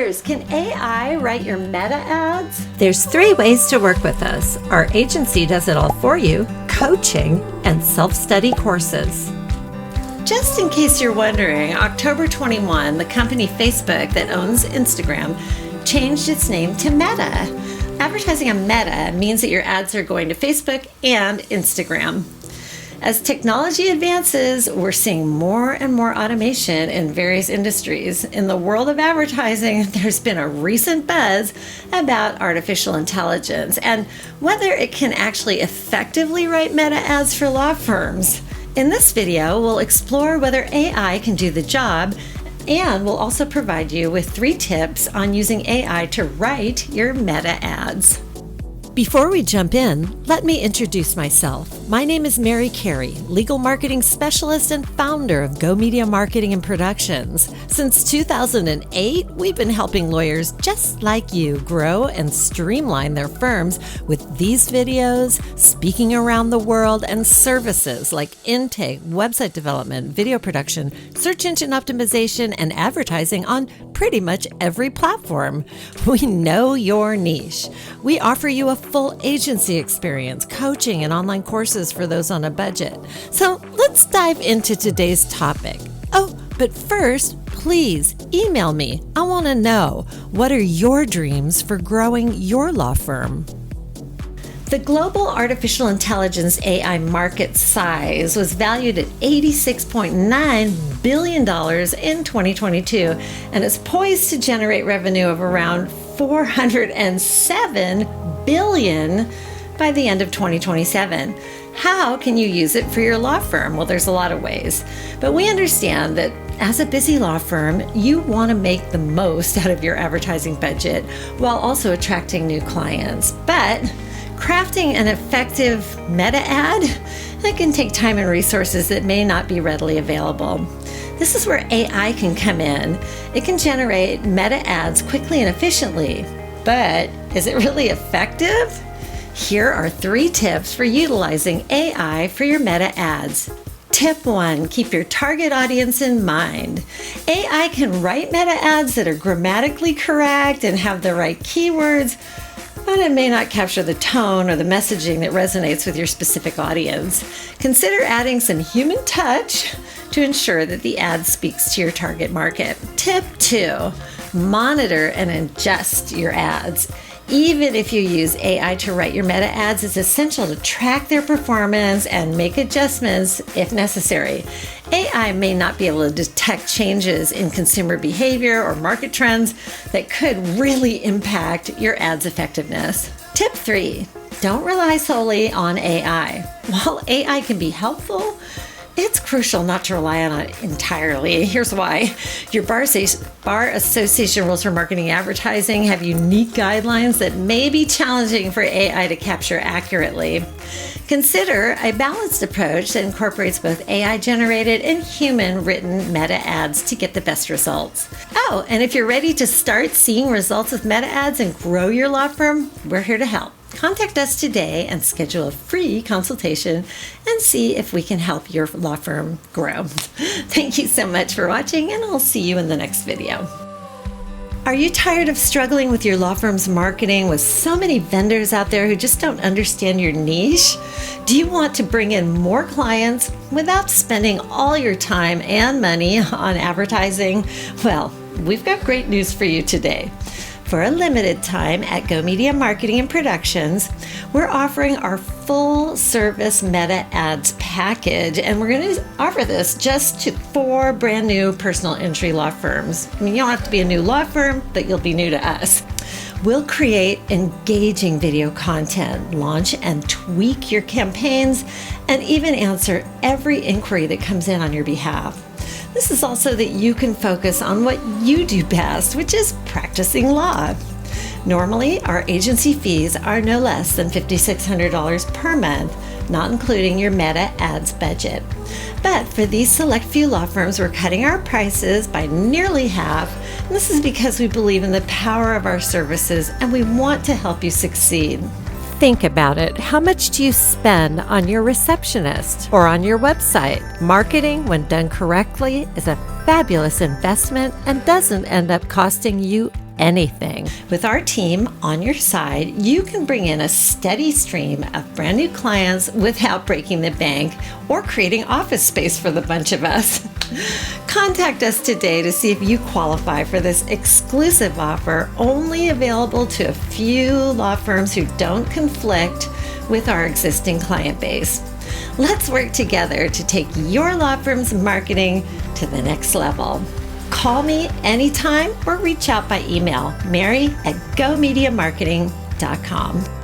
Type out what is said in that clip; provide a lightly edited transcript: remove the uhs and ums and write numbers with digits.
lawyers, can AI write your meta ads? There's 3 ways to work with us. Our agency does it all for you, coaching, and self-study courses. Just in case you're wondering, October 21, the company Facebook that owns Instagram changed its name to Meta. Advertising on Meta means that your ads are going to Facebook and Instagram. As technology advances, we're seeing more and more automation in various industries. In the world of advertising, there's been a recent buzz about artificial intelligence and whether it can actually effectively write meta ads for law firms. In this video, we'll explore whether AI can do the job, and we'll also provide you with 3 tips on using AI to write your meta ads. Before we jump in, let me introduce myself. My name is Mary Cary, legal marketing specialist and founder of GoMedia Marketing Productions. Since 2008, we've been helping lawyers just like you grow and streamline their firms with these videos, speaking around the world, and services like intake, website development, video production, search engine optimization, and advertising on pretty much every platform. We know your niche. We offer you a full agency experience, coaching, and online courses for those on a budget. So let's dive into today's topic. Oh, but first, please email me. I want to know, what are your dreams for growing your law firm? The global artificial intelligence AI market size was valued at $86.9 billion in 2022 and is poised to generate revenue of around $407 billion by the end of 2027. How can you use it for your law firm? Well, there's a lot of ways, but we understand that as a busy law firm, you want to make the most out of your advertising budget while also attracting new clients. But crafting an effective meta ad, that can take time and resources that may not be readily available. This is where AI can come in. It can generate meta ads quickly and efficiently, but is it really effective? Here are 3 tips for utilizing AI for your meta ads. Tip 1, keep your target audience in mind. AI can write meta ads that are grammatically correct and have the right keywords, but it may not capture the tone or the messaging that resonates with your specific audience. Consider adding some human touch to ensure that the ad speaks to your target market. Tip 2, monitor and adjust your ads. Even if you use AI to write your meta ads, it's essential to track their performance and make adjustments if necessary. AI may not be able to detect changes in consumer behavior or market trends that could really impact your ads' effectiveness. Tip 3, don't rely solely on AI. While AI can be helpful, it's crucial not to rely on it entirely. Here's why. Your Bar Association rules for marketing and advertising have unique guidelines that may be challenging for AI to capture accurately. Consider a balanced approach that incorporates both AI-generated and human-written meta ads to get the best results. Oh, and if you're ready to start seeing results with meta ads and grow your law firm, we're here to help. Contact us today and schedule a free consultation and see if we can help your law firm grow. Thank you so much for watching, and I'll see you in the next video. Are you tired of struggling with your law firm's marketing with so many vendors out there who just don't understand your niche? Do you want to bring in more clients without spending all your time and money on advertising? Well, we've got great news for you today. For a limited time at GoMedia Marketing Productions, we're offering our full service meta ads package, and we're going to offer this just to 4 brand new personal injury law firms. I mean, you don't have to be a new law firm, but you'll be new to us. We'll create engaging video content, launch and tweak your campaigns, and even answer every inquiry that comes in on your behalf. This is also that you can focus on what you do best, which is practicing law. Normally, our agency fees are no less than $5,600 per month, not including your meta ads budget. But for these select few law firms, we're cutting our prices by nearly half. And this is because we believe in the power of our services and we want to help you succeed. Think about it. How much do you spend on your receptionist or on your website? Marketing, when done correctly, is a fabulous investment and doesn't end up costing you anything. With our team on your side, you can bring in a steady stream of brand new clients without breaking the bank or creating office space for the bunch of us. Contact us today to see if you qualify for this exclusive offer, only available to a few law firms who don't conflict with our existing client base. Let's work together to take your law firm's marketing to the next level. Call me anytime or reach out by email, mary@gomediamarketing.com.